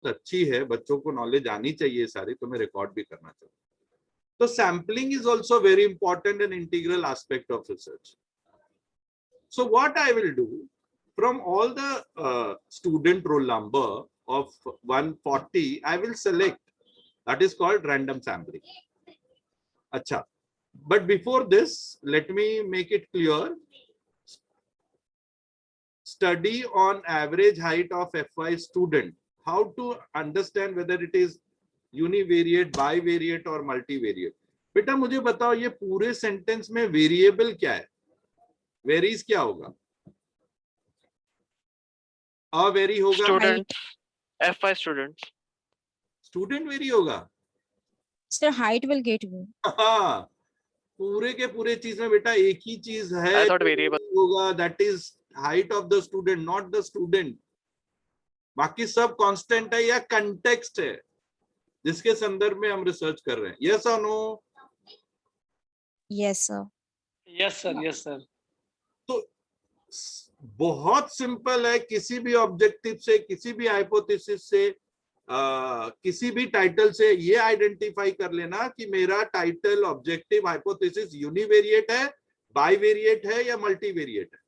बहुत अच्छी है, बच्चों को नॉलेज आनी चाहिए सारी, तो मैं रिकॉर्ड भी करना चाहूँ। तो sampling is also very important and integral aspect of research. So what I will do, from all the student roll number of 140, I will select. That is called random sampling. Acha. But before this, let me make it clear. Study on average height of FY student. How to understand whether it is univariate, bivariate or multivariate. बेटा मुझे बताओ ये पूरे sentence में variable क्या है? Varies क्या होगा? अवेरी होगा, student, FY student, student very होगा. Sir, height will get you. हाँ, पूरे के पूरे चीज में बेटा एक ही चीज है I thought variable होगा, that is height of the student, not the student. बाकी सब कांस्टेंट है या कंटेक्स्ट है जिसके संदर्भ में हम रिसर्च कर रहे हैं. यस और no? Yes, sir. Yes sir, yes sir. तो बहुत सिंपल है. किसी भी ऑब्जेक्टिव से, किसी भी हाइपोथेसिस से, किसी भी टाइटल से ये आइडेंटिफाई कर लेना कि मेरा टाइटल, ऑब्जेक्टिव, हाइपोथेसिस यूनिवेरिएट है, बाइवेरिएट है या मल्टीवेरिएट है.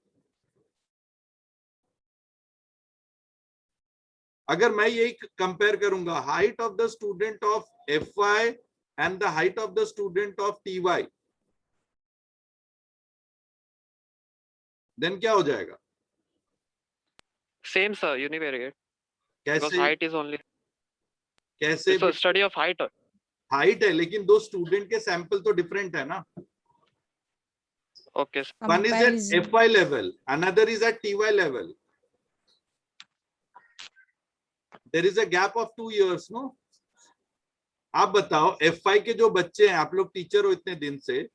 अगर मैं यही कंपेयर करूंगा height of the student of FY and the height of the student of TY, then क्या हो जाएगा? सेम सर, यूनिवेरिएट, बिकॉज़ कैसे? हाइट इज ओनली, कैसे? It's a study of height. Height है लेकिन दो स्टूडेंट के सैंपल तो डिफरेंट है ना. Okay, One is at FY level, another is at TY level. There is a gap of 2 years, no? आप बताओ FY के जो बच्चे हैं, आप लोग टीचर हो इतने दिन से,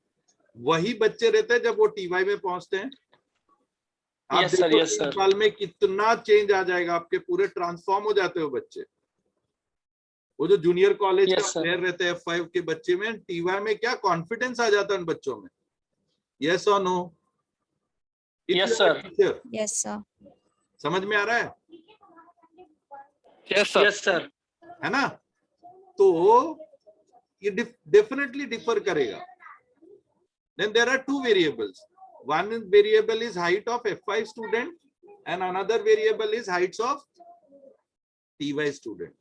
वही बच्चे रहते हैं जब वो TY में पहुंचते हैं. आप Yes, sir, देखो yes, sir. 3 साल में कितना चेंज आ जाएगा, आपके पूरे ट्रांसफॉर्म हो जाते हो बच्चे. वो जो जूनियर कॉलेज Yes, का sir. प्लेयर रहते हैं FY के बच्चे में, TY में क्या कॉन्फिडेंस आ जाता है उन बच्चों में. यस और no? Yes, sir. Yes, sir. समझ में आ रहा है? Yes sir, yes sir. है ना? तो ये डेफिनेटली डिफर करेगा. Then there are two variables. One variable is height of FY student and another variable is heights of TY student.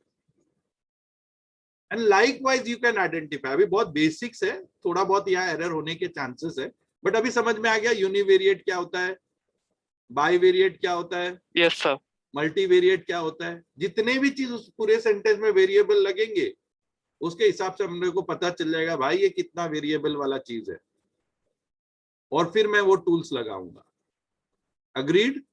And likewise you can identify. अभी बहुत basics है, थोड़ा बहुत यहाँ एरर होने के चांसेस है, बट अभी समझ में आ गया यूनिवेरिएट क्या होता है, बाइवेरिएट क्या होता है, यस सर, मल्टीवेरिएट क्या होता है. जितने भी चीज उस पूरे सेंटेंस में वेरिएबल लगेंगे उसके हिसाब से हम लोग को पता चल जाएगा भाई ये कितना वेरिएबल वाला चीज है, और फिर मैं वो टूल्स लगाऊंगा. Agreed?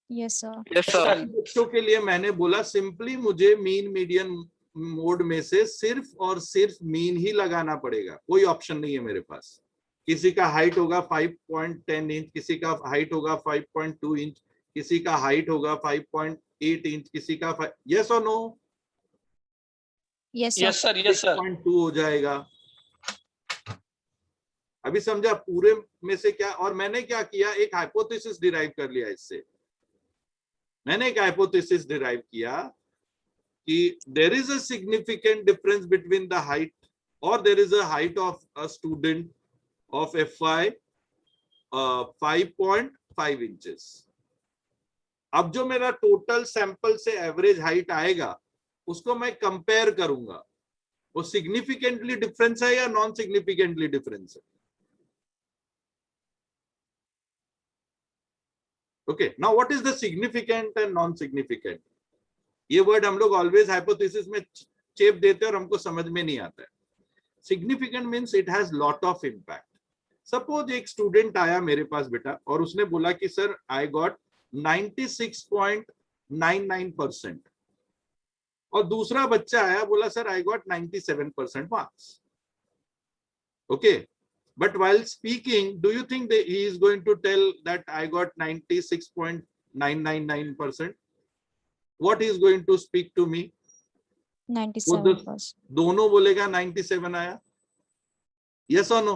Yes, sir. Yes sir, बच्चों के लिए मैंने बोला सिंपली मुझे मीन मीडियन मोड में से सिर्फ और सिर्फ मीन ही लगाना पड़ेगा, कोई ऑप्शन नहीं है मेरे पास. किसी का हाइट होगा 5.10 इंच, किसी का हाइट होगा 5.2 इंच, किसी का हाइट होगा 5.8 इंच, किसी का यस और no? Yes, sir. Yes sir, yes sir. 6.2 हो जाएगा. अभी समझा पूरे में से क्या. और मैंने क्या किया, एक हाइपोथेसिस डिराइव कर लिया इससे. मैंने एक हाइपोथेसिस डिराइव किया कि there is a significant difference between the height, और there is a height of a student of FY 5.5 inches. अब जो मेरा टोटल सैंपल से एवरेज हाइट आएगा उसको मैं कंपेयर करूंगा, वो सिग्निफिकेंटली डिफरेंस है या नॉन सिग्निफिकेंटली डिफरेंस है. Okay, now what is the significant and non significant? ये वर्ड हम लोग ऑलवेज हाइपोथेसिस में चेप देते हैं और हमको समझ में नहीं आता है. Significant means it has lot of impact. Suppose एक स्टूडेंट आया मेरे पास बेटा और उसने बोला कि सर आई गॉट 96.99%, और दूसरा बच्चा आया बोला sir I got 97% marks. Okay, but while speaking, do you think that he is going to tell that I got 96.999%? What he is going to speak to me? 97%. दोनों बोलेगा 97 आया. Yes or no?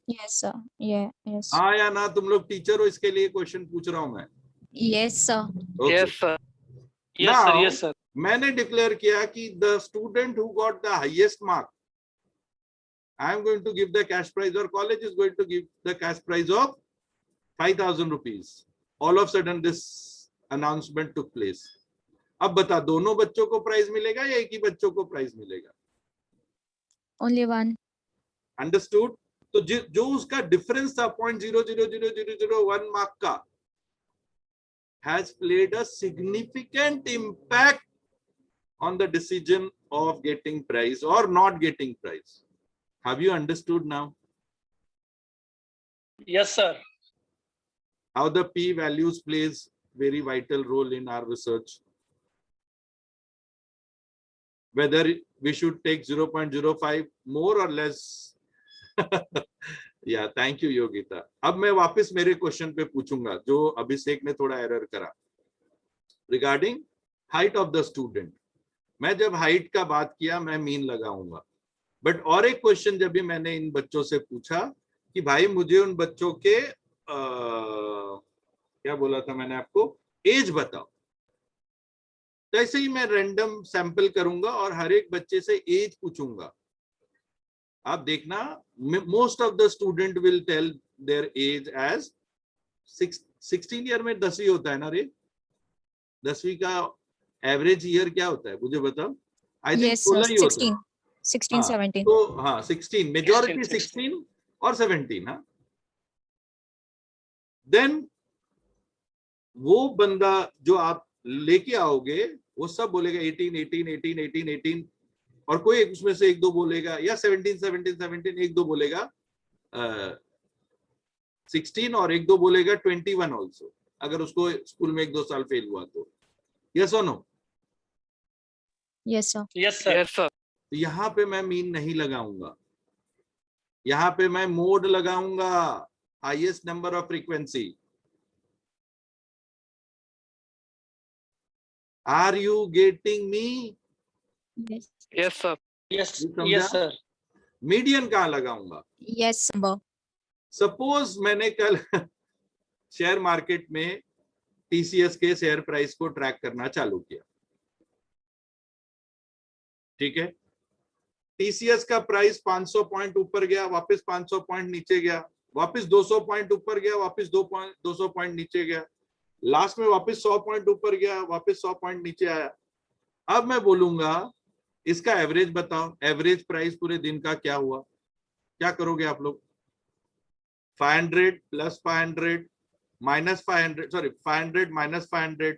Yes, sir. Yeah, yes. हाँ या ना? तुम लोग teacher हो, इसके लिए क्वेश्चन पूछ रहा हूं मैं. Yes, sir. Okay. Yes sir, Yes, sir. Now, Yes, sir. मैंने डिक्लेयर किया कि the student who got the highest mark, I am going to give the cash prize, or college is going to give the cash prize of 5,000 rupees. All of a sudden this announcement took place. अब बता, दोनों बच्चों को prize मिलेगा या एक ही बच्चों को प्राइज मिलेगा? Only one. अंडरस्टूड? तो जो उसका डिफरेंस था 0.0000001 मार्क का, has played a significant impact on the decision of getting prize or not getting prize. Have you understood now Yes, sir. how the p values plays very vital role in our research? Whether we should take 0.05 more or less. Yeah, thank you Yogita. अब मैं वापस मेरे question पे पूछूंगा जो अभिषेक ने थोड़ा error करा regarding height of the student. मैं जब हाइट का बात किया मैं मीन लगाऊंगा, बट और एक क्वेश्चन जब भी मैंने इन बच्चों से पूछा कि भाई मुझे उन बच्चों के क्या बोला था मैंने आपको, एज बताओ, तो ऐसे ही मैं रैंडम सैंपल करूंगा और हर एक बच्चे से एज पूछूंगा. आप देखना, most of the student will tell their age age 16 year में 10वीं होता है ना रे, 10वीं का एवरेज ईयर क्या होता है मुझे बताओ? I think Yes, sir. 16 ही होता है. 16, 17. तो हाँ 16, मेजॉरिटी 16, 16 और 17. हाँ, देन वो बंदा जो आप लेके आओगे वो सब बोलेगा 18 18 18 18 18, और कोई एक उसमें से एक दो बोलेगा, या 17 17 17, एक दो बोलेगा 16, और एक दो बोलेगा 21 ऑल्सो, अगर उसको स्कूल में 1-2 साल फेल हुआ तो. यस और no? Yes, sir. Yes, sir. Yes, sir. तो यहाँ पे मैं मीन नहीं लगाऊंगा, यहाँ पे मैं मोड लगाऊंगा, highest number of frequency. Are you getting me? Yes. Yes, sir. Yes, समझा? yes, sir. मीडियन कहाँ लगाऊंगा? Yes, sir. सपोज मैंने कल शेयर मार्केट में टीसीएस के शेयर प्राइस को ट्रैक करना चालू किया, ठीक है. टीसीएस का प्राइस 500 पॉइंट ऊपर गया, वापस 500 पॉइंट नीचे गया, वापस 200 पॉइंट ऊपर गया, वापस 200 पॉइंट नीचे गया, लास्ट में वापस 100 पॉइंट ऊपर गया, वापस 100 पॉइंट नीचे आया. अब मैं बोलूंगा इसका एवरेज बताओ, एवरेज प्राइस पूरे दिन का क्या हुआ? क्या करोगे आप लोग? 500 plus 500 minus 500, sorry 500 minus 500,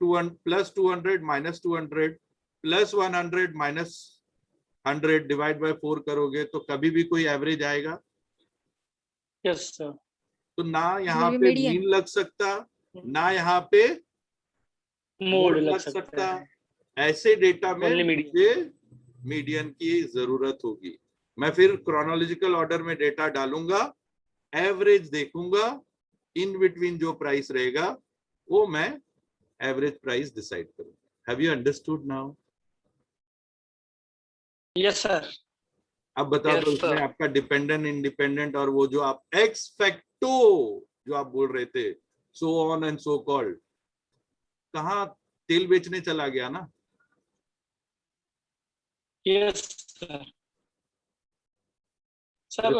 200 plus 200 minus 200 plus 100 minus 100 divide by 4 करोगे तो कभी भी कोई एवरेज आएगा? Yes, sir. तो ना यहाँ Maybe पे median. मीन लग सकता, ना यहाँ पे मोड लग सकता है. ऐसे डेटा में Only median. मुझे मीडियन की जरूरत होगी. मैं फिर क्रोनोलॉजिकल ऑर्डर में डेटा डालूंगा, एवरेज देखूंगा, इन बिटवीन जो प्राइस रहेगा वो मैं एवरेज प्राइस डिसाइड करूंगा. Have you understood now? Yes, sir. अब बताओ Yes, तो उसमें sir. आपका डिपेंडेंट इंडिपेंडेंट और वो जो आप एक्स फैक्टो जो आप बोल रहे थे, so on and so called, कहाँ तेल बेचने चला गया ना? Yes, sir. सर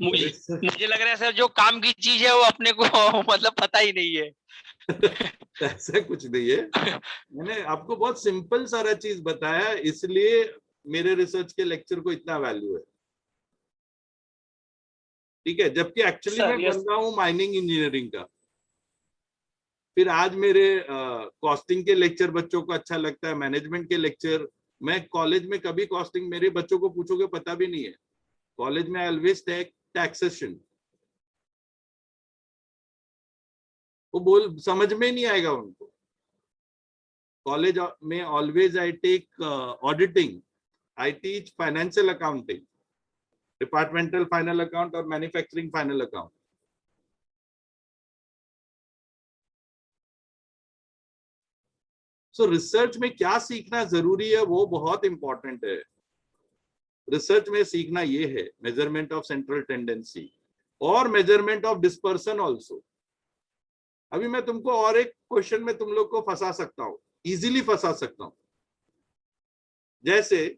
मुझे लग रहा है सर जो काम की चीज है वो अपने को मतलब पता ही नहीं है. ऐसा कुछ नहीं है, मैंने आपको बहुत सिंपल सारा चीज बताया, इसलिए मेरे रिसर्च के लेक्चर को इतना वैल्यू है, ठीक है. जबकि एक्चुअली Sir, मैं yes. बन रहा हूँ माइनिंग इंजीनियरिंग का. फिर आज मेरे कॉस्टिंग के लेक्चर बच्चों को अच्छा लगता है, मैनेजमेंट के लेक्चर. मैं कॉलेज में कभी कॉस्टिंग, मेरे बच्चों को पूछोगे पता भी नहीं है. कॉलेज में ऑलवेज टैक्सेशन, वो बोल समझ में नहीं आएगा उनको. कॉलेज में always I take auditing, I teach financial accounting, departmental final account और manufacturing final account. So research में क्या सीखना जरूरी है वो बहुत इंपॉर्टेंट है. रिसर्च में सीखना ये है मेजरमेंट ऑफ सेंट्रल टेंडेंसी और मेजरमेंट ऑफ डिस्पर्सन ऑल्सो. अभी मैं तुमको और एक क्वेश्चन में तुम लोग को फंसा सकता हूँ, इजीली फंसा सकता हूँ। जैसे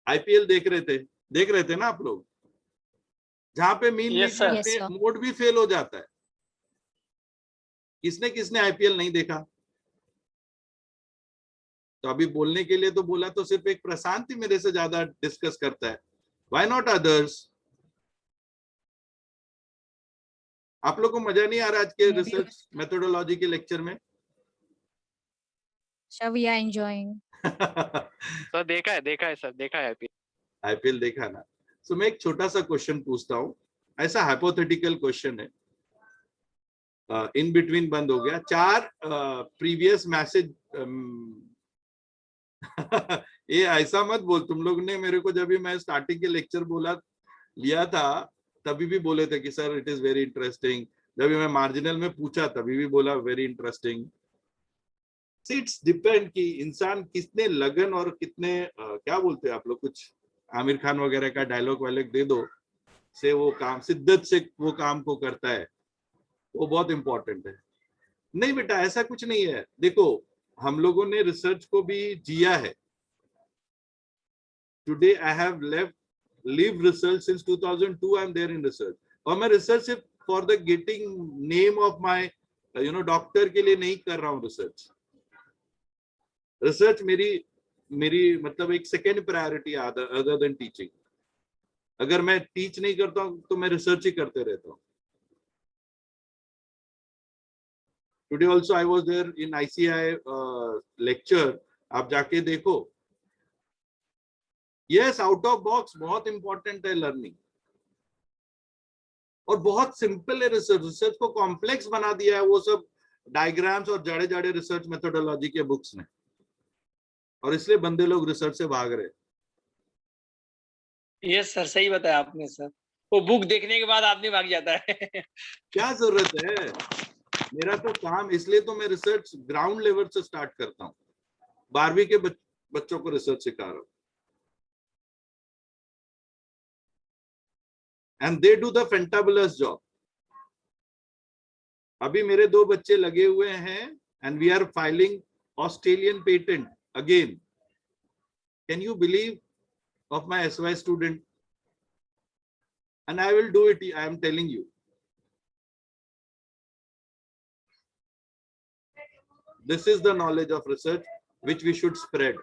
आईपीएल देख रहे थे ना आप लोग, जहां पे mean Yes, sir. Yes, sir. Mode भी फेल हो जाता है। किसने किसने आईपीएल नहीं देखा? तो अभी बोलने के लिए तो बोला तो सिर्फ एक प्रशांत ही मेरे से ज्यादा डिस्कस करता है, व्हाई नॉट अदर्स? आप लोग को मजा नहीं आ रहा आज के रिसर्च मेथोडोलॉजी के लेक्चर में? Sir, we are enjoying. Sir देखा है सर, देखा है अभी। आईपीएल देखा ना? सो मैं एक छोटा सा क्वेश्चन पूछता हूँ, ऐसा हाइपोथेटिकल क्वेश्चन है, इन बिटवीन बंद हो गया। 4 प्रीवियस मैसेज ये ऐसा मत बोल, तुम लोग ने मेरे को जब भी मैं स्टार्टिंग के लेक्चर बोला लिया था तभी भी बोले थे कि sir it is very interesting. जब भी मैं मार्जिनल में पूछा तभी भी बोला वेरी इंटरेस्टिंग। इट्स डिपेंड कि इंसान कितने लगन और कितने क्या बोलते हैं आप लोग, कुछ आमिर खान वगैरह का डायलॉग वायलॉग दे दो से वो काम शिद्दत से वो काम को करता है, वो बहुत इंपॉर्टेंट है। नहीं बेटा ऐसा कुछ नहीं है। देखो हम लोगों ने रिसर्च को भी जिया है। Today I have live research since 2002 I am there in research. और मैं रिसर्च सिर्फ for the getting name of my doctor के लिए नहीं कर रहा हूँ। रिसर्च मेरी मतलब एक second priority other than teaching. अगर मैं टीच नहीं करता हूँ तो मैं रिसर्च ही करते रहता हूँ। Today also I was there in ICI lecture, आप जाके देखो। यस, आउट ऑफ बॉक्स बहुत इंपॉर्टेंट है लर्निंग, और बहुत सिंपल है रिसर्च। रिसर्च को कॉम्प्लेक्स बना दिया है वो सब डायग्राम्स और जड़े जड़े रिसर्च मेथोडोलॉजी के बुक्स ने, और इसलिए बंदे लोग रिसर्च से भाग रहे। यस सर, सही बताया आपने सर। वो बुक देखने के बाद आदमी भाग जाता है। क्या जरूरत है? मेरा तो काम, इसलिए तो मैं रिसर्च ग्राउंड लेवल से स्टार्ट करता हूँ। 12वीं के बच्चों को रिसर्च सिखा रहा हूँ, and they do the fantabulous job. अभी मेरे 2 बच्चे लगे हुए हैं and we are filing Australian patent again. Can you believe? Of my SY student, and I will do it, I am telling you. This is the knowledge of research which we should spread.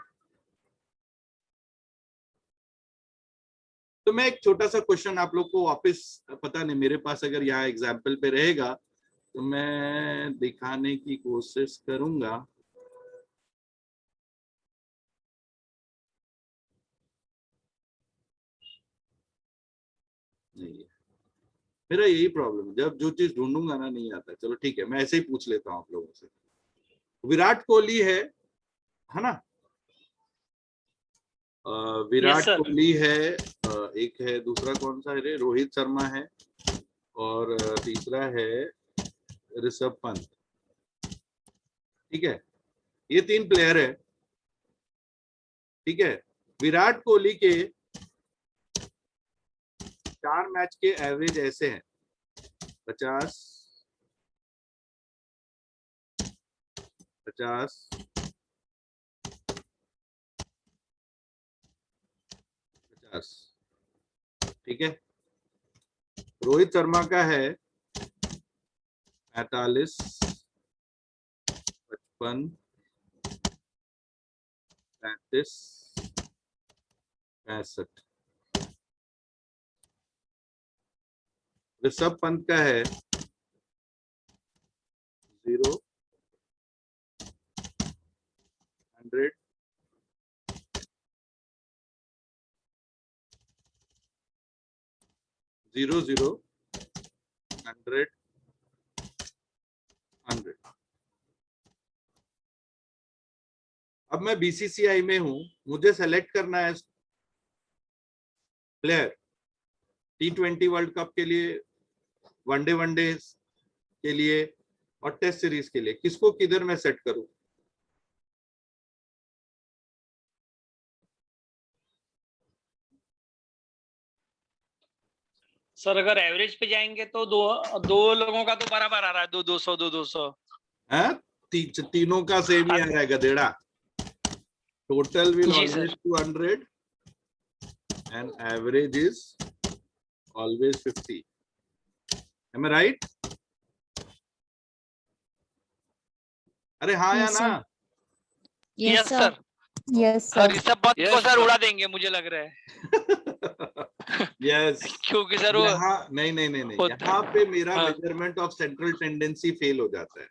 तो मैं एक छोटा सा question आप लोग को वापस, पता नहीं मेरे पास अगर यहाँ एग्जाम्पल पे रहेगा तो मैं दिखाने की कोशिश करूंगा। नहीं, मेरा यही प्रॉब्लम है, जब जो चीज ढूंढूंगा ना नहीं आता। चलो ठीक है, मैं ऐसे ही पूछ लेता हूँ आप लोगों से। विराट कोहली है ना? विराट sir. कोहली है, एक है, दूसरा कौन सा है रे? रोहित शर्मा है, और तीसरा है ऋषभ पंत। ठीक है, ये 3 प्लेयर है। ठीक है, विराट कोहली के 4 मैच के एवरेज ऐसे हैं, 50, 50, 50। ठीक है, रोहित शर्मा का है 45, 55, 35, 65। ऋषभ पंत का है 0, 100, 0, 0, 100, 100। अब मैं BCCI में हूं, मुझे सेलेक्ट करना है प्लेयर T20 वर्ल्ड कप के लिए, वनडे के लिए और टेस्ट सीरीज के लिए। किसको किधर मैं सेट करूं? सर अगर एवरेज पे जाएंगे तो दो लोगों का तो बराबर आ रहा है, 200 200। है तीनों का सेम ही आ रहा है गधेड़ा. Total will ji, always sir. 200 and average is always 50. Am I right? अरे हाँ या Yes, ना? sir. Yes, yes sir. Sir Yes, sir sir. Rishabh Pant को Yes, सर sir. उड़ा देंगे मुझे लग रहा है Yes. क्योंकि सर वो यहाँ नहीं होता- यहाँ पे मेरा हाँ। Measurement of central tendency fail हो जाता है.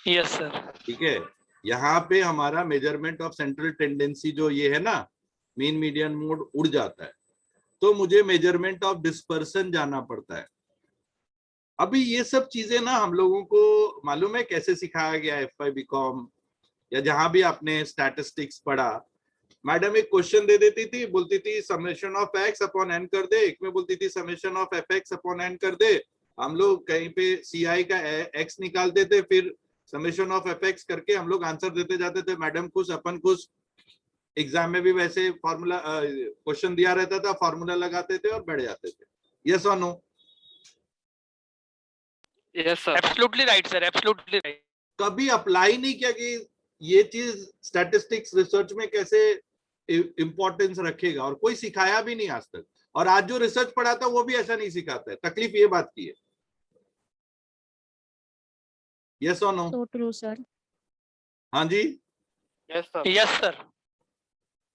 यस सर ठीक है, यहाँ पे हमारा मेजरमेंट ऑफ सेंट्रल टेंडेंसी जो ये है ना, मीन मीडियन मोड उड़ जाता है. तो मुझे मेजरमेंट ऑफ डिस्पर्सन जाना पड़ता है. अभी ये सब चीजें ना हम लोगों को मालूम है कैसे सिखाया गया है FY BCom या जहां भी आपने स्टैटिस्टिक्स पढ़ा. मैडम एक क्वेश्चन दे देती थी, बोलती थी summation of x upon n कर दे, एक में बोलती थी summation of fx upon n कर दे. हम लोग कहीं पे CI का x निकालते थे, फिर समेशन ऑफ fx करके हम लोग आंसर देते जाते थे. मैडम खुश, अपन खुश. एग्जाम में भी वैसे फॉर्मूला क्वेश्चन दिया रहता था, फॉर्मूला लगाते थे और बैठ जाते थे. यस और no? Yes, sir. Absolutely right sir absolutely right कभी अप्लाई नहीं किया कि ये चीज स्टैटिस्टिक्स रिसर्च में कैसे इंपॉर्टेंस रखेगा, और कोई सिखाया भी नहीं आज तक. और आज जो रिसर्च पढ़ा था वो भी ऐसा नहीं सिखाता है. तकलीफ ये बात की है. यस और नो? So true, sir. हाँ जी. Yes, sir. यस सर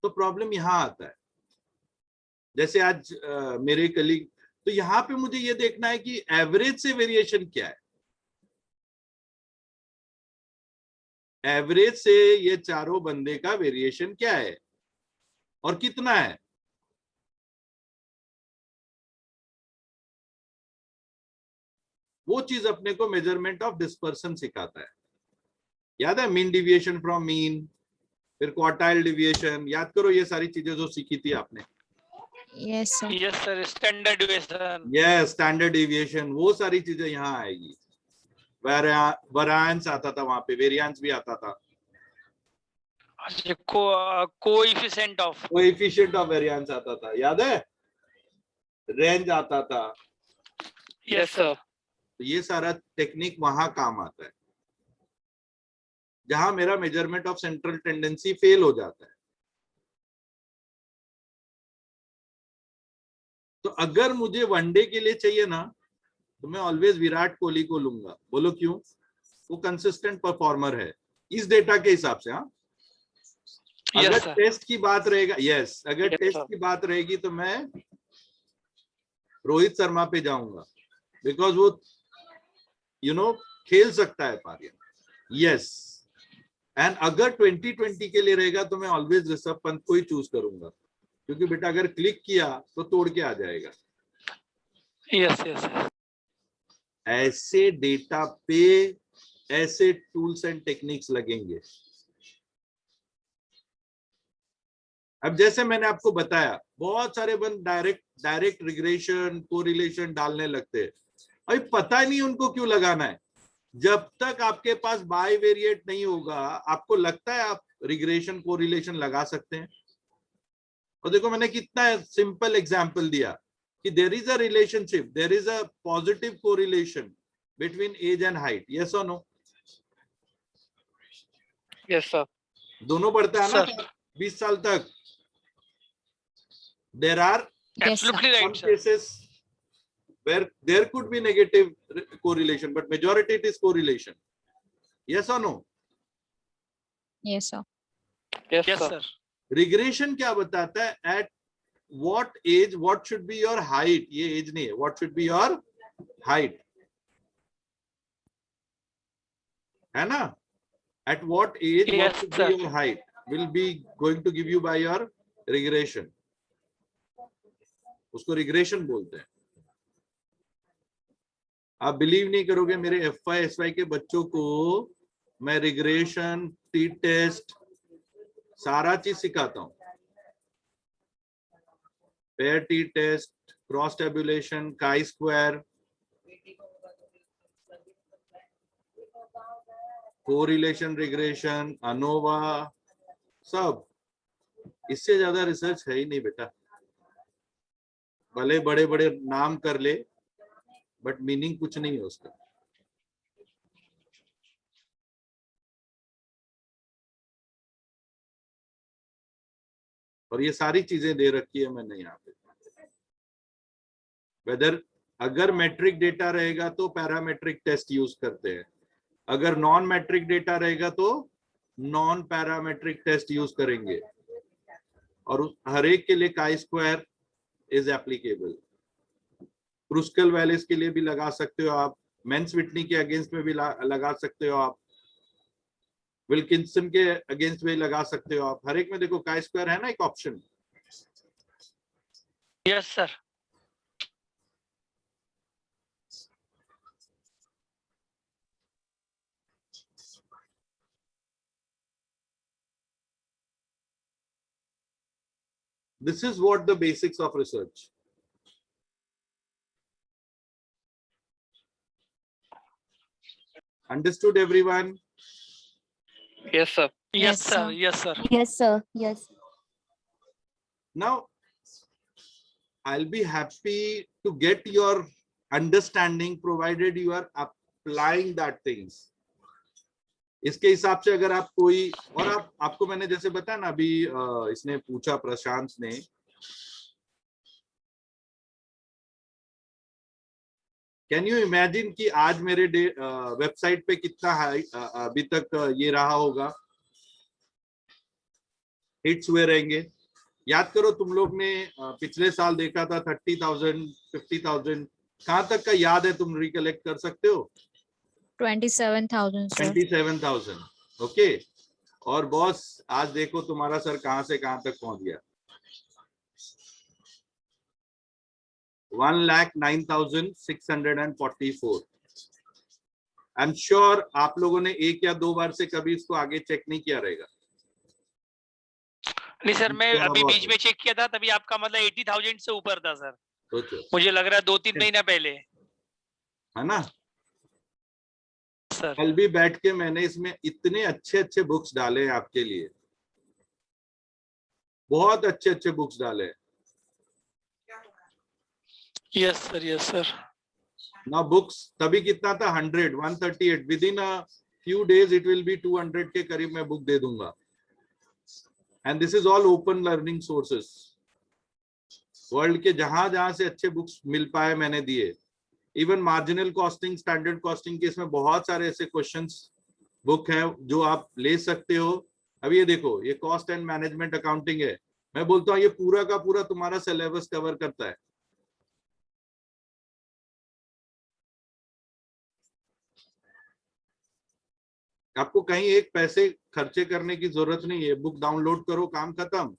तो प्रॉब्लम यहाँ आता है. जैसे आज मेरे कलीग, तो यहाँ पे मुझे ये देखना है कि एवरेज से वेरिएशन क्या है. एवरेज से ये चारों बंदे का वेरिएशन क्या है और कितना है. वो चीज अपने को मेजरमेंट ऑफ डिस्पर्सन सिखाता है. याद है मीन डिविएशन फ्रॉम मीन, फिर क्वार्टाइल डिविएशन. याद करो ये सारी चीजें जो सीखी थी आपने. Yes, sir. Yes sir standard deviation yes, standard deviation, वो सारी चीजें यहाँ आएगी. वेरिएंस आता था वहां पे, वेरिएंस भी आता था. Coefficient of coefficient of variance आता था, याद है. रेंज आता था. Yes, sir. तो ये सारा टेक्निक वहां काम आता है जहां मेरा measurement of central tendency fail हो जाता है. तो अगर मुझे वनडे के लिए चाहिए ना, तो मैं ऑलवेज विराट कोहली को लूंगा. बोलो क्यों? वो कंसिस्टेंट परफॉर्मर है इस डेटा के हिसाब से. हाँ, अगर यस सर टेस्ट की बात रहेगा, यस, अगर Yes, टेस्ट sir. की बात रहेगी तो मैं रोहित शर्मा पे जाऊंगा, बिकॉज वो खेल सकता है पारी. यस. एंड अगर 2020 के लिए रहेगा तो मैं ऑलवेज ऋषभ पंत को ही चूज करूंगा, क्योंकि बेटा अगर क्लिक किया तो तोड़ के आ जाएगा. यस यस ऐसे डेटा पे ऐसे टूल्स एंड टेक्निक्स लगेंगे. अब जैसे मैंने आपको बताया, बहुत सारे बंद डायरेक्ट रिग्रेशन कोरिलेशन डालने लगते हैं. अभी पता नहीं उनको क्यों लगाना है. जब तक आपके पास बाइवेरिएट नहीं होगा, आपको लगता है आप रिग्रेशन कोरिलेशन लगा सकते हैं. और देखो मैंने कितना सिंपल एग्जांपल दिया कि there is a relationship, there is a positive correlation between age and height. Yes और नो? Yes, sir. दोनों बढ़ता है ना सर 20 साल तक. There are Yes, sir. Absolutely some right sir cases where there could be negative correlation, but majority it is correlation. Yes or no? Yes, sir. Yes, yes sir. Sir Regression क्या बताता है? At what age what should be your height? ये age नहीं है, what should be your height, है ना? At what age what Yes, should sir. be your height will be going to give you by your regression. उसको regression बोलते हैं. आप believe नहीं करोगे, मेरे FY SY के बच्चों को मैं रिग्रेशन, टी टेस्ट, सारा चीज सिखाता हूं. Pair t test, cross tabulation, chi square, correlation regression, ANOVA, सब. इससे ज्यादा रिसर्च है ही नहीं बेटा. भले बड़े बड़े नाम कर ले, बट मीनिंग कुछ नहीं है उसका। और ये सारी चीजें दे रखी है मैंने यहाँ पे। वेदर अगर मैट्रिक डेटा रहेगा तो पैरामेट्रिक टेस्ट यूज करते हैं, अगर नॉन मैट्रिक डेटा रहेगा तो नॉन पैरामेट्रिक टेस्ट यूज करेंगे, और हर एक के लिए chi square is applicable. Kruskal valleys के लिए भी लगा सकते हो आप, मेंस विटनी के अगेंस्ट में भी लगा सकते हो आप, विल्किंसन के अगेंस्ट में लगा सकते हो आप। हर एक में देखो काई स्क्वायर है ना एक option. Yes sir. This is what the basics of research. Understood everyone? Yes, sir. Yes Yes, sir. sir. Yes sir. Yes, sir. Yes. Now, I'll be happy to get your understanding provided you are applying that things. इसके हिसाब से अगर आप कोई और आपको मैंने जैसे बताया ना अभी इसने पूछा प्रशांत ने, कैन यू इमेजिन कि आज मेरे वेबसाइट पे कितना अभी तक ये रहा होगा, हिट्स हुए रहेंगे। याद करो तुम लोग ने पिछले साल देखा था 30,000 50,000, कहां तक का याद है, तुम रिकलेक्ट कर सकते हो? 27,000, sir. 27,000। ओके, और बॉस आज देखो तुम्हारा सर कहां से कहां तक पहुंच गया, 1,09,644। आई एम श्योर आप लोगों ने एक या दो बार से कभी इसको आगे चेक नहीं किया रहेगा। नहीं सर, मैं क्या अभी बात बीच है। में चेक किया था, तभी आपका मतलब 80,000 से ऊपर था सर। सोचो, मुझे लग रहा है 2-3 महीना पहले। है ना। सर कल भी बैठ के मैंने इसमें इतने अच्छे अच्छे बुक्स डाले हैं आपके लिए, बहुत अच्छे अच्छे बुक्स डाले हैं। Yes sir. Yes sir. ना बुक्स तभी कितना था 100 138, with in a few days it will be 200 के करीब मैं बुक दे दूंगा। And this is all open learning sources, world के जहां जहां से अच्छे बुक्स मिल पाए मैंने दिए। Even marginal costing, standard costing के इसमें बहुत सारे ऐसे क्वेश्चंस बुक हैं जो आप ले सकते हो। अब ये देखो, ये कॉस्ट एंड मैनेजमेंट अकाउंटिंग है, मैं बोलता हूँ ये पूरा का पूरा तुम्हारा सिलेबस कवर करता है। आपको कहीं एक पैसे खर्चे करने की जरूरत नहीं है, बुक डाउनलोड करो, काम खत्म।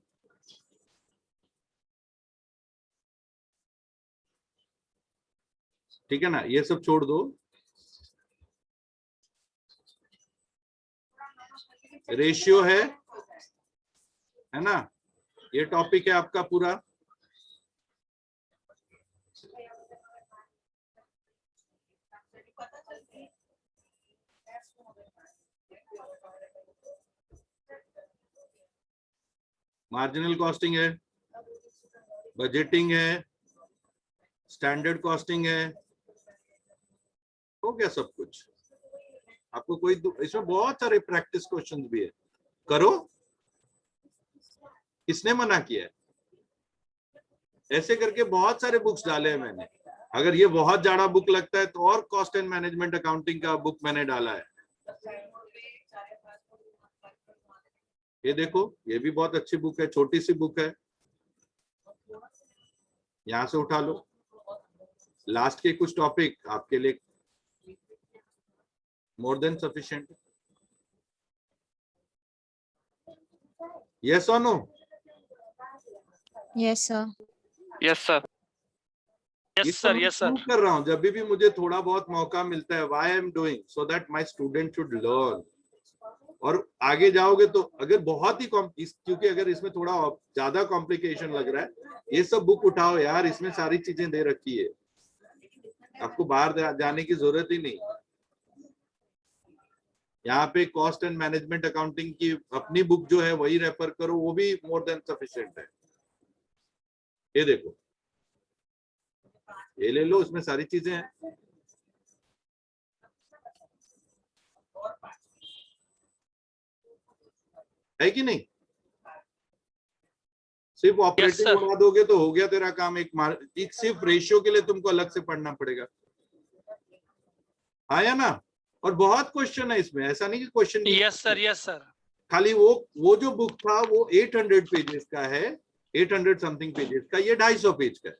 ठीक है ना, ये सब छोड़ दो। रेशियो है ना, ये टॉपिक है आपका पूरा। मार्जिनल कॉस्टिंग है, बजटिंग है, स्टैंडर्ड कॉस्टिंग है, हो गया सब कुछ। आपको कोई इसमें बहुत सारे प्रैक्टिस क्वेश्चंस भी है, करो। किसने मना किया है? ऐसे करके बहुत सारे बुक्स डाले हैं मैंने। अगर ये बहुत ज्यादा बुक लगता है तो और कॉस्ट एंड मैनेजमेंट अकाउंटिंग का बुक मैंने डाला है। ये देखो, ये भी बहुत अच्छी बुक है, छोटी सी बुक है, यहां से उठा लो। लास्ट के कुछ टॉपिक आपके लिए मोर देन सफिशिएंट। यस और no? Yes, sir. Yes, sir. Yes sir. Yes sir. कर रहा हूँ जब भी मुझे थोड़ा बहुत मौका मिलता है, why I am doing, so that my student should learn. और आगे जाओगे तो अगर बहुत ही क्योंकि अगर इसमें थोड़ा ज्यादा कॉम्प्लिकेशन लग रहा है, ये सब बुक उठाओ यार, इसमें सारी चीजें दे रखी है, आपको बाहर जाने की जरूरत ही नहीं। यहाँ पे कॉस्ट एंड मैनेजमेंट अकाउंटिंग की अपनी बुक जो है वही रेफर करो, वो भी मोर देन सफिशिएंट है। ये देखो, ये ले लो, उसमें सारी चीजें हैं। है कि नहीं? सिर्फ ऑपरेटिंग sir. उड़ा दोगे तो हो गया तेरा काम। एक सिर्फ रेशियो के लिए तुमको अलग से पढ़ना पड़ेगा। आया ना? और बहुत क्वेश्चन है इसमें, ऐसा नहीं कि question Yes sir, yes sir. खाली वो जो बुक था वो 800 पेजेस का है, 800 समथिंग पेजेस का, ये 250 पेज का है।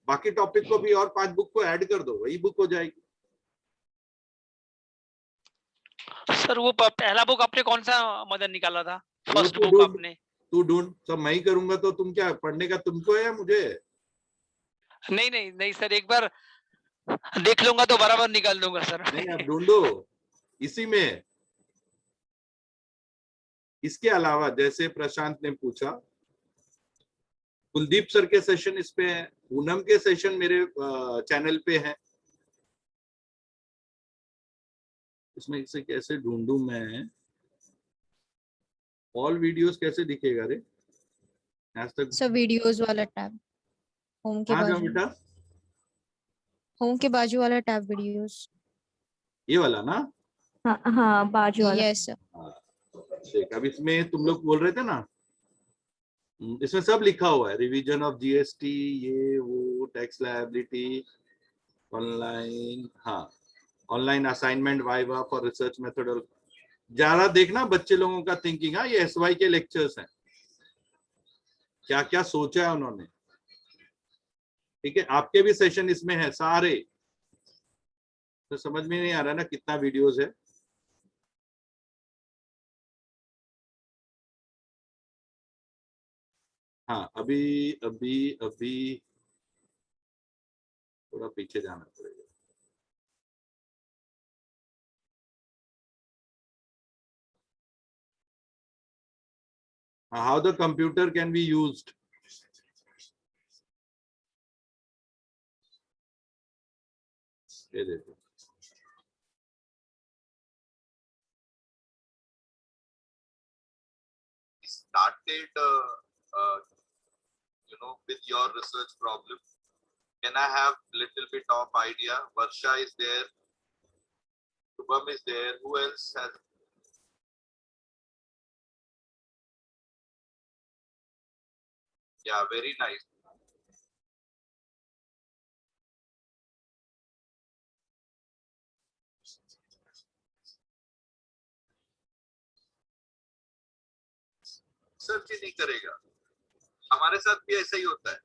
बाकी टॉपिक को भी और 5 बुक को ऐड कर दो, वही बुक हो जाएगी। सर वो पहला बुक आपने कौन सा मदन निकाला था? वो फर्स्ट तो बुक आपने? तू ढूंढ, सब मैं ही करूंगा तो तुम क्या पढ़ने का, तुमको है या मुझे है? नहीं नहीं नहीं सर, एक बार देख लूंगा तो बराबर निकाल दूंगा सर। नहीं, आप ढूंढो इसी में। इसके अलावा जैसे प्रशांत ने पूछा, कुलदीप सर के सेशन इस पे है, पूनम के सेशन मेरे चैनल पे है। इसमें इसे कैसे ढूंढूं मैं? ऑल वीडियोस कैसे दिखेगा रे आज तक? सर वीडियोस वाला टैब, होम के कहाँ जाऊं बाजू, बेटा? होम के बाजू वाला टैब वीडियोस। ये वाला ना? हाँ हाँ, बाजू वाला। Yes sir. हाँ, ठीक। अब इसमें तुम लोग बोल रहे थे ना, इसमें सब लिखा हुआ है, रिवीजन ऑफ जीएसटी, ये वो, टैक्स लायबिलिटी, ऑनलाइन, हाँ, online assignment, viva for research method. ज्यादा देखना बच्चे लोगों का थिंकिंग। हाँ, ये एसवाई के लेक्चर्स हैं, क्या क्या सोचा है उन्होंने। ठीक है, आपके भी सेशन इसमें है सारे। तो समझ में नहीं आ रहा ना कितना वीडियोस है। हाँ, अभी अभी अभी थोड़ा पीछे जाना पड़ेगा। How the computer can be used. ये देखो, started with your research problem. Can I have little bit of idea? Varsha is there, Shubham is there, who else has? Yeah, very nice. Search ही नहीं करेगा, हमारे साथ भी ऐसा ही होता है।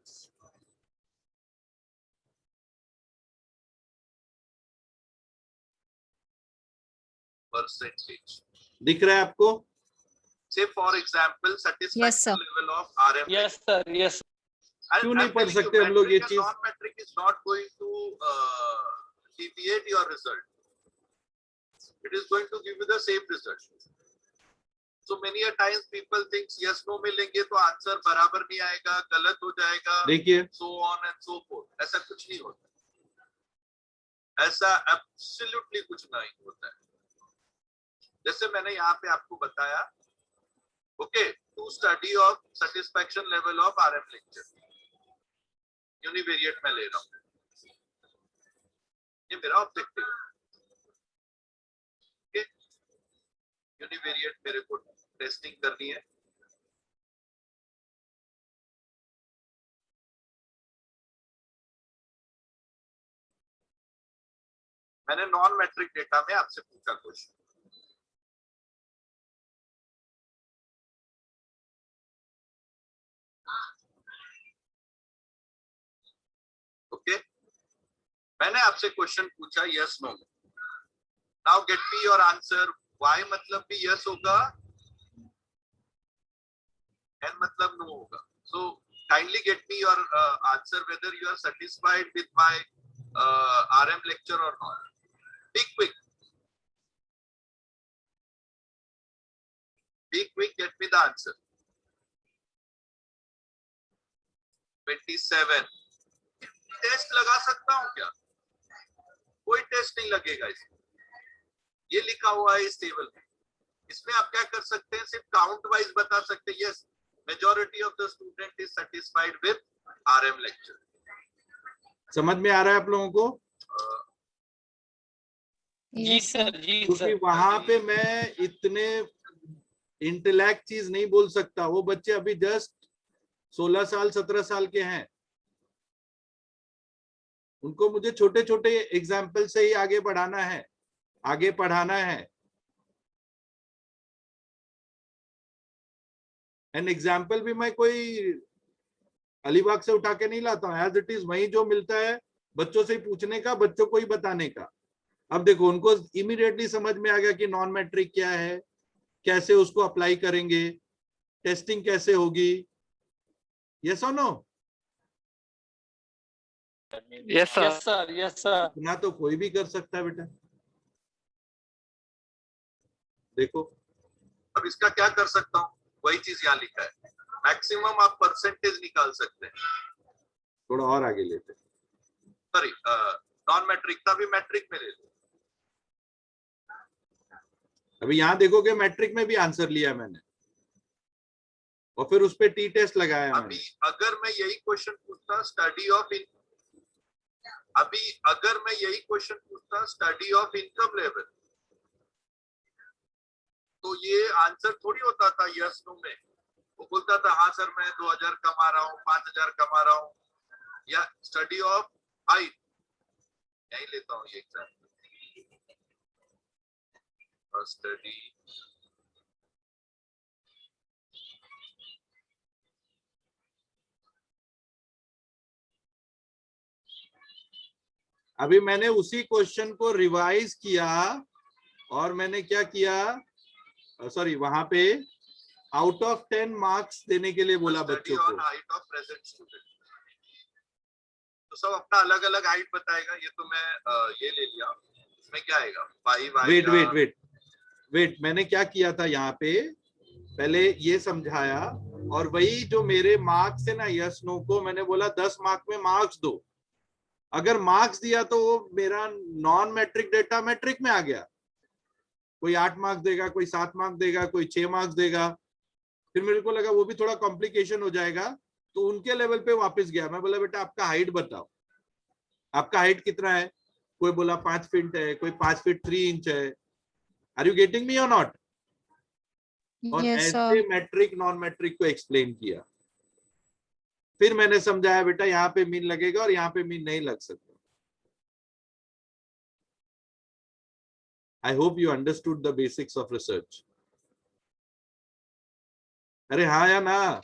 परसेंटेज दिख रहा है आपको? Say for example, satisfaction Yes, sir. level of RM. Yes sir, yes. क्यों नहीं पढ़ सकते हम लोग ये चीज? Non-metric is not going to deviate your result. It is going to give you the same result. So many a times people think yes no में लेंगे तो आंसर बराबर नहीं आएगा, गलत हो जाएगा, देखिए, so on and so forth. ऐसा कुछ नहीं होता, ऐसा absolutely कुछ नहीं होता है। जैसे मैंने यहाँ पे आपको बताया, okay, to study of satisfaction level of RM lecture, univariate में ले रहा हूँ, ये मेरा ऑब्जेक्टिव है। यूनिवेरिएट मेरे को टेस्टिंग करनी है। मैंने नॉन मैट्रिक डेटा में आपसे पूछा क्वेश्चन, ओके, मैंने आपसे क्वेश्चन पूछा yes no. Now get me your answer. Y मतलब भी यस होगा, एन मतलब नो होगा। So kindly get me your answer whether you are satisfied with my RM lecture or not. Be quick. Be quick, get me the answer. 27. Test लगा सकता हूं क्या? कोई टेस्ट नहीं लगेगा इसमें, ये लिखा हुआ है इस टेबल में। इसमें आप क्या कर सकते हैं, सिर्फ काउंट वाइज बता सकते हैं, yes majority of the student is satisfied with RM lecture। समझ में आ रहा है आप लोगों को? जी Yes, sir. सर, जी क्योंकि सर। वहां पे मैं इतने इंटेलेक्ट चीज नहीं बोल सकता। वो बच्चे अभी जस्ट 16 साल 17 साल के हैं, उनको मुझे छोटे छोटे एग्जाम्पल से ही आगे बढ़ाना है, आगे पढ़ाना है। एन एग्जाम्पल भी मैं कोई अलीबाग से उठा के नहीं लाता हूँ, एज इट इज वही जो मिलता है बच्चों से ही पूछने का, बच्चों को ही बताने का। अब देखो उनको इमीडिएटली समझ में आ गया कि नॉन मैट्रिक क्या है, कैसे उसको अप्लाई करेंगे, टेस्टिंग कैसे होगी। यस और no? Yes sir. Yes sir, yes सर। इतना तो कोई भी कर सकता है बेटा। देखो अब इसका क्या कर सकता हूँ, वही चीज यहाँ लिखा है। मैक्सिमम आप परसेंटेज निकाल सकते हैं। थोड़ा और आगे लेते हैं। सॉरी, नॉन मैट्रिक था भी मैट्रिक में ले लो। अभी यहाँ देखोगे मैट्रिक में भी आंसर लिया मैंने और फिर उस पे टी टेस्ट लगाया मैंने। अभी अगर मैं यही क्वेश्चन पूछता स्टडी ऑफ इनकम लेवल, तो ये आंसर थोड़ी होता था यस नो में। वो बोलता था हाँ सर मैं 2000 कमा रहा हूँ, 5000 कमा रहा हूँ, या स्टडी ऑफ हाइट। यही लेता हूँ ये एग्जाम्पल, स्टडी अभी मैंने उसी क्वेश्चन को रिवाइज किया और मैंने क्या किया, सॉरी वहां पे आउट ऑफ 10 मार्क्स देने के लिए बोला बच्चों को। Height of present student. तो सब अपना अलग अलग हाइट बताएगा। ये तो मैं ये ले लिया। इसमें क्या आएगा? 5 वेट मैंने क्या किया था यहाँ पे, पहले ये समझाया और वही जो मेरे मार्क्स है ना यस नो को, मैंने बोला 10 मार्क में मार्क्स दो। अगर मार्क्स दिया तो वो मेरा नॉन मैट्रिक डेटा मैट्रिक में आ गया। कोई 8 मार्क्स देगा, कोई 7 मार्क्स देगा, कोई 6 मार्क्स देगा। फिर मेरे को लगा वो भी थोड़ा कॉम्प्लिकेशन हो जाएगा, तो उनके लेवल पे वापस गया। मैं बोला बेटा आपका हाइट बताओ, आपका हाइट कितना है? कोई बोला 5 फीट है, कोई 5 फीट 3 इंच है। आर यू गेटिंग मी और नॉट? और Yes, ऐसे sir. मैट्रिक नॉन मैट्रिक को एक्सप्लेन किया। फिर मैंने समझाया बेटा यहाँ पे मीन लगेगा और यहाँ पे मीन नहीं लग सकता। I hope you understood the basics of research. अरे हाँ या ना?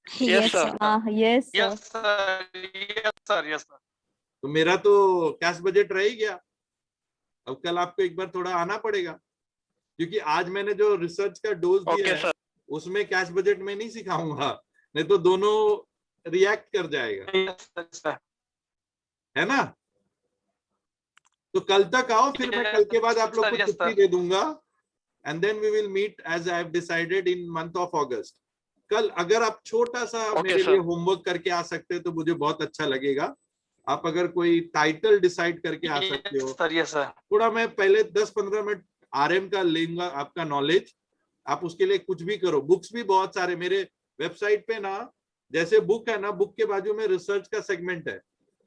Yes, sir. sir. Yes yes sir, yes sir, yes sir. तो मेरा तो कैश बजट रह ही गया। अब कल आपको एक बार थोड़ा आना पड़ेगा, क्योंकि आज मैंने जो रिसर्च का डोज दिया ओके है सर। उसमें कैश बजट में नहीं सिखाऊंगा, नहीं तो दोनों रिएक्ट कर जाएगा, यस सर। है ना? तो कल तक आओ, फिर मैं कल के बाद आप लोग को Yes, sir. छुट्टी दे दूंगा and then we will meet as I have decided in month of August. कल अगर आप छोटा सा Okay, मेरे sir. लिए होमवर्क करके आ सकते हैं तो मुझे बहुत अच्छा लगेगा। आप अगर कोई टाइटल डिसाइड करके आ सकते हो, यस सर, यस सर। थोड़ा मैं पहले 10-15 मिनट आरएम का लेऊंगा, आपका नॉलेज। आप उसके लिए कुछ भी करो। बुक्स भी बहुत सारे मेरे वेबसाइट पे ना, जैसे बुक है ना, बुक के बाजू में रिसर्च का सेगमेंट है।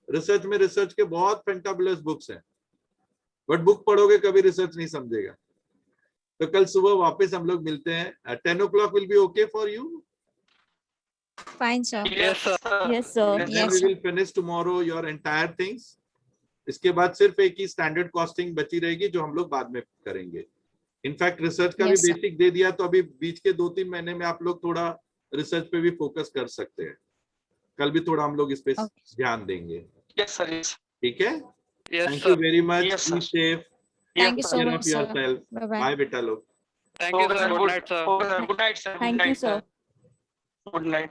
रिसर्च में रिसर्च के बहुत फैंटाबुलस बुक्स हैं, बट बुक पढ़ोगे कभी रिसर्च नहीं समझेगा। तो कल सुबह वापस हम लोग मिलते हैं। 10 o'clock will be okay for you? Fine, sir. Yes, sir. Yes sir And then Yes, we sir. will finish tomorrow your entire things. इसके बाद सिर्फ एक ही स्टैंडर्ड कॉस्टिंग बची रहेगी जो हम लोग बाद में करेंगे। इनफैक्ट रिसर्च का भी Yes, sir. बेसिक दे दिया, तो अभी बीच के 2-3 महीने में आप लोग थोड़ा रिसर्च पे भी फोकस कर सकते हैं। कल भी थोड़ा हम लोग इस पे Okay. ध्यान देंगे, यस सर, यस। ठीक है? Yes, thank you sir. Very much. Yes, be sir. Safe, Thank you so care much, of sir. Yourself. Bye bye. Bye बेटा लोग। Thank you, sir. Good night, sir. Good night sir. Thank you sir good night.